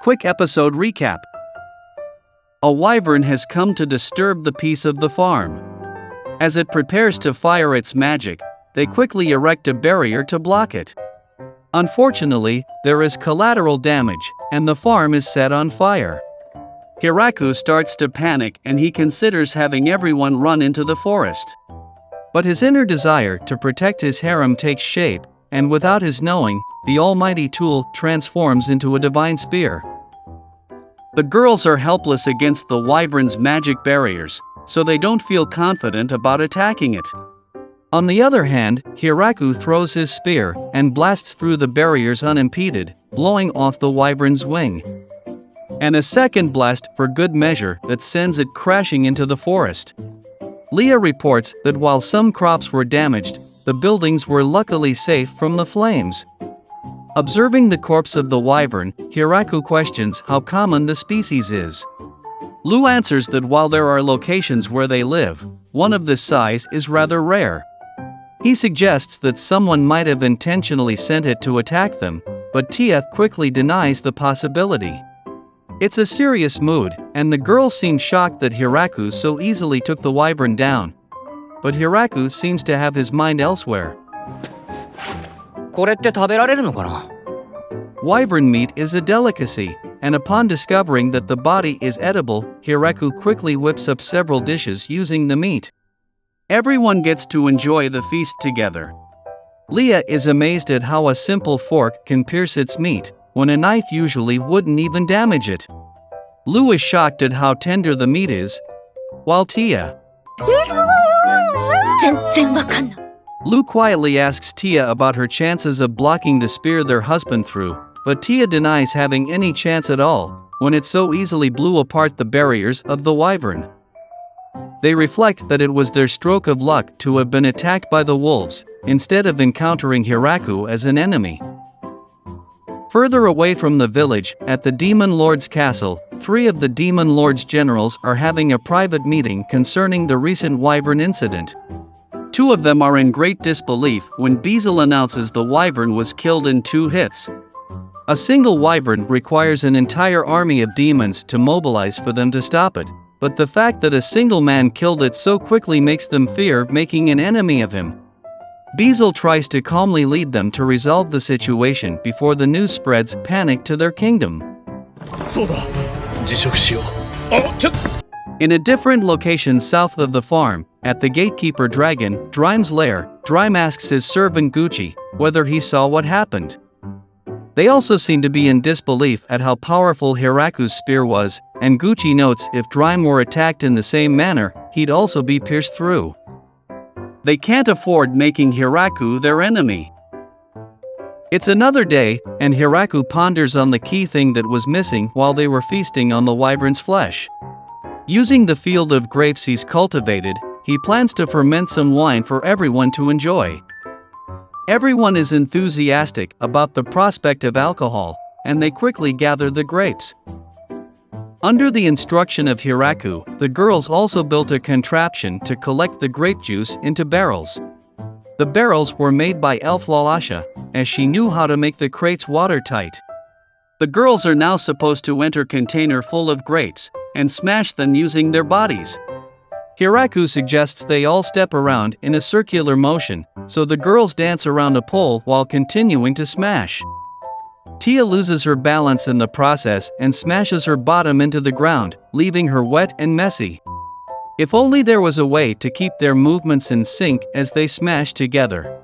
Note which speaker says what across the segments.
Speaker 1: Quick episode recap. A wyvern has come to disturb the peace of the farm. As it prepares to fire its magic, they quickly erect a barrier to block it. Unfortunately, there is collateral damage, and the farm is set on fire. Hiraku starts to panic and he considers having everyone run into the forest. But his inner desire to protect his harem takes shape, and without his knowing, the almighty tool transforms into a divine spear. The girls are helpless against the wyvern's magic barriers, so they don't feel confident about attacking it. On the other hand, Hiraku throws his spear and blasts through the barriers unimpeded, blowing off the wyvern's wing. And a second blast for good measure that sends it crashing into the forest. Leah reports that while some crops were damaged, the buildings were luckily safe from the flames. Observing the corpse of the wyvern, Hiraku questions how common the species is. Lu answers that while there are locations where they live, one of this size is rather rare. He suggests that someone might have intentionally sent it to attack them, but Tia quickly denies the possibility. It's a serious mood, and the girls seem shocked that Hiraku so easily took the wyvern down. But Hiraku seems to have his mind elsewhere.
Speaker 2: これって食べられるのかな?
Speaker 1: Wyvern meat is a delicacy, and upon discovering that the body is edible, Hiraku quickly whips up several dishes using the meat. Everyone gets to enjoy the feast together. Leah is amazed at how a simple fork can pierce its meat, when a knife usually wouldn't even damage it. Lu is shocked at how tender the meat is, while Tia... Lu quietly asks Tia about her chances of blocking the spear their husband threw, but Tia denies having any chance at all, when it so easily blew apart the barriers of the wyvern. They reflect that it was their stroke of luck to have been attacked by the wolves, instead of encountering Hiraku as an enemy. Further away from the village, at the Demon Lord's castle, 3 of the Demon Lord's generals are having a private meeting concerning the recent wyvern incident. 2 of them are in great disbelief when Beezle announces the wyvern was killed in 2 hits. A single wyvern requires an entire army of demons to mobilize for them to stop it, but the fact that a single man killed it so quickly makes them fear making an enemy of him. Beezle tries to calmly lead them to resolve the situation before the news spreads panic to their kingdom. In a different location south of the farm, at the gatekeeper dragon, Dryme's lair, Dryme asks his servant Gucci whether he saw what happened. They also seem to be in disbelief at how powerful Hiraku's spear was, and Gucci notes if Dryme were attacked in the same manner, he'd also be pierced through. They can't afford making Hiraku their enemy. It's another day, and Hiraku ponders on the key thing that was missing while they were feasting on the wyvern's flesh. Using the field of grapes he's cultivated, he plans to ferment some wine for everyone to enjoy. Everyone is enthusiastic about the prospect of alcohol, and they quickly gather the grapes. Under the instruction of Hiraku, the girls also built a contraption to collect the grape juice into barrels. The barrels were made by Elf Lalasha, as she knew how to make the crates watertight. The girls are now supposed to enter a container full of grapes and smash them using their bodies. Hiraku suggests they all step around in a circular motion, so the girls dance around a pole while continuing to smash. Tia loses her balance in the process and smashes her bottom into the ground, leaving her wet and messy. If only there was a way to keep their movements in sync as they smash together.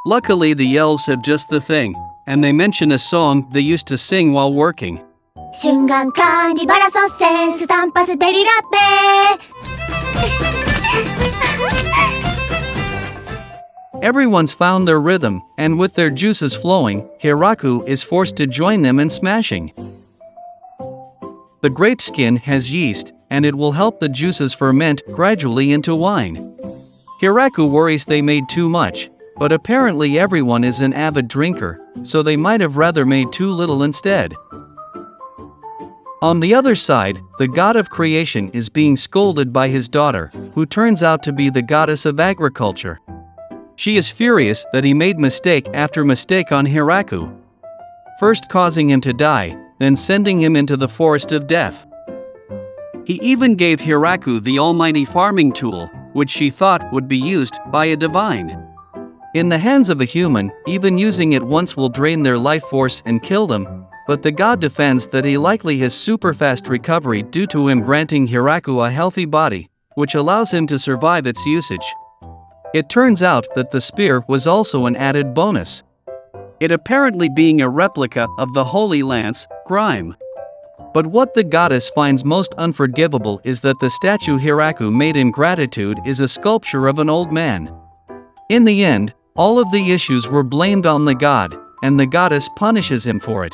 Speaker 1: Luckily the elves have just the thing, and they mention a song they used to sing while working. Everyone's found their rhythm, and with their juices flowing, Hiraku is forced to join them in smashing. The grape skin has yeast, and it will help the juices ferment gradually into wine. Hiraku worries they made too much, but apparently everyone is an avid drinker, so they might have rather made too little instead. On the other side, the god of creation is being scolded by his daughter, who turns out to be the goddess of agriculture. She is furious that he made mistake after mistake on Hiraku. First causing him to die, then sending him into the forest of death. He even gave Hiraku the almighty farming tool, which she thought would be used by a divine. In the hands of a human, even using it once will drain their life force and kill them, but the god defends that he likely has super fast recovery due to him granting Hiraku a healthy body, which allows him to survive its usage. It turns out that the spear was also an added bonus, it apparently being a replica of the holy lance, Grime. But what the goddess finds most unforgivable is that the statue Hiraku made in gratitude is a sculpture of an old man. In the end, all of the issues were blamed on the god, and the goddess punishes him for it.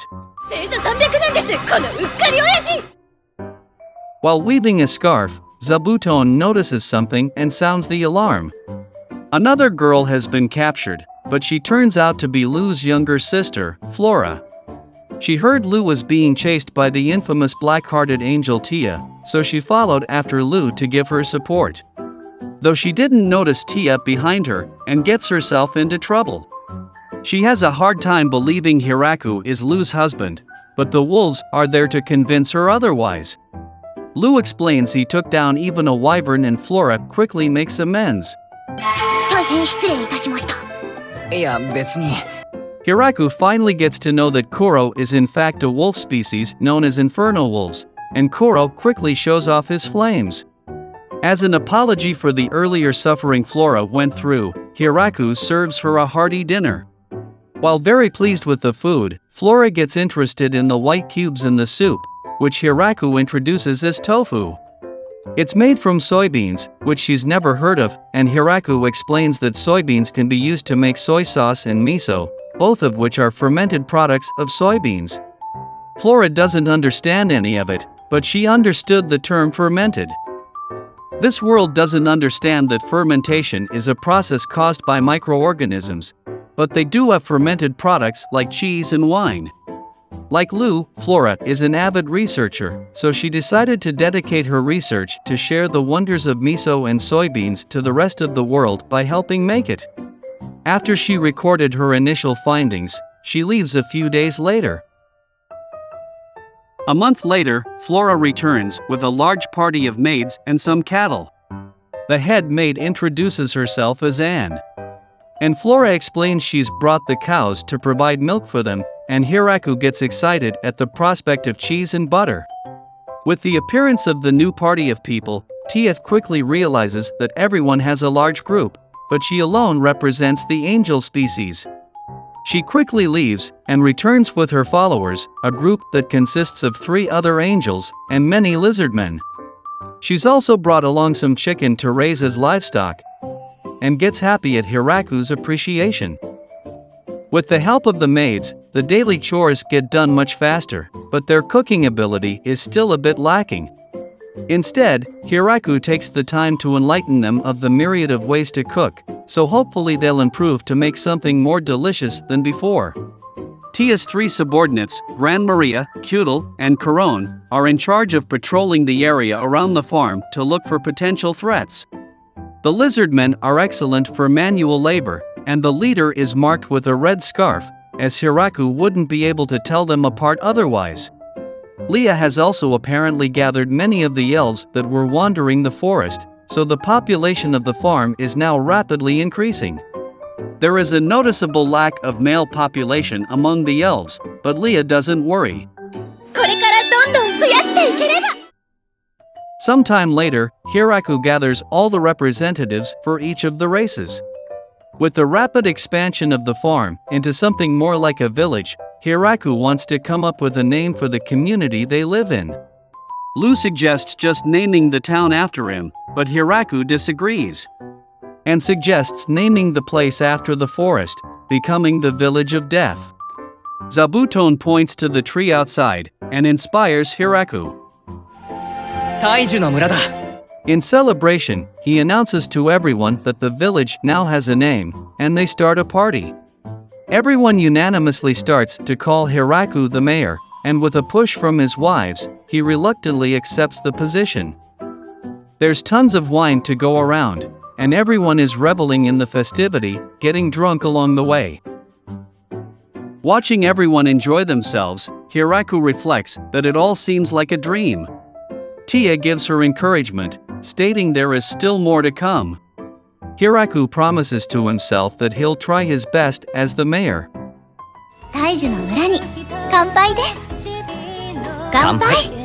Speaker 1: While weaving a scarf, Zabuton notices something and sounds the alarm. Another girl has been captured, but she turns out to be Lu's younger sister, Flora. She heard Lu was being chased by the infamous black-hearted angel Tia, so she followed after Lu to give her support. Though she didn't notice Tia behind her and gets herself into trouble. She has a hard time believing Hiraku is Lu's husband, but the wolves are there to convince her otherwise. Lu explains he took down even a wyvern and Flora quickly makes amends.
Speaker 2: 大変失礼いたしました。いや、別に。
Speaker 1: Hiraku finally gets to know that Koro is in fact a wolf species known as inferno wolves, and Koro quickly shows off his flames. As an apology for the earlier suffering Flora went through, Hiraku serves her a hearty dinner. While very pleased with the food, Flora gets interested in the white cubes in the soup, which Hiraku introduces as tofu. It's made from soybeans, which she's never heard of, and Hiraku explains that soybeans can be used to make soy sauce and miso, both of which are fermented products of soybeans. Flora doesn't understand any of it, but she understood the term fermented. This world doesn't understand that fermentation is a process caused by microorganisms, but they do have fermented products like cheese and wine. Like Lu, Flora is an avid researcher, so she decided to dedicate her research to share the wonders of miso and soybeans to the rest of the world by helping make it. After she recorded her initial findings, she leaves a few days later. A month later, Flora returns with a large party of maids and some cattle. The head maid introduces herself as Anne. And Flora explains she's brought the cows to provide milk for them, and Hiraku gets excited at the prospect of cheese and butter. With the appearance of the new party of people, Tia quickly realizes that everyone has a large group, but she alone represents the angel species. She quickly leaves and returns with her followers, a group that consists of 3 other angels and many lizardmen. She's also brought along some chicken to raise as livestock, and gets happy at Hiraku's appreciation. With the help of the maids, the daily chores get done much faster, but their cooking ability is still a bit lacking. Instead, Hiraku takes the time to enlighten them of the myriad of ways to cook, so hopefully they'll improve to make something more delicious than before. Tia's 3 subordinates, Gran Maria, Cudel, and Caron, are in charge of patrolling the area around the farm to look for potential threats. The lizardmen are excellent for manual labor, and the leader is marked with a red scarf, as Hiraku wouldn't be able to tell them apart otherwise. Leah has also apparently gathered many of the elves that were wandering the forest, so the population of the farm is now rapidly increasing. There is a noticeable lack of male population among the elves, but Leah doesn't worry. Sometime later, Hiraku gathers all the representatives for each of the races. With the rapid expansion of the farm into something more like a village, Hiraku wants to come up with a name for the community they live in. Lu suggests just naming the town after him, but Hiraku disagrees. And suggests naming the place after the forest, becoming the Village of Death. Zabuton points to the tree outside, and inspires Hiraku. In celebration, he announces to everyone that the village now has a name, and they start a party. Everyone unanimously starts to call Hiraku the mayor, and with a push from his wives, he reluctantly accepts the position. There's tons of wine to go around, and everyone is reveling in the festivity, getting drunk along the way. Watching everyone enjoy themselves, Hiraku reflects that it all seems like a dream. Tia gives her encouragement, stating there is still more to come. Hiraku promises to himself that he'll try his best as the mayor.
Speaker 3: 大樹の村に乾杯です。乾杯。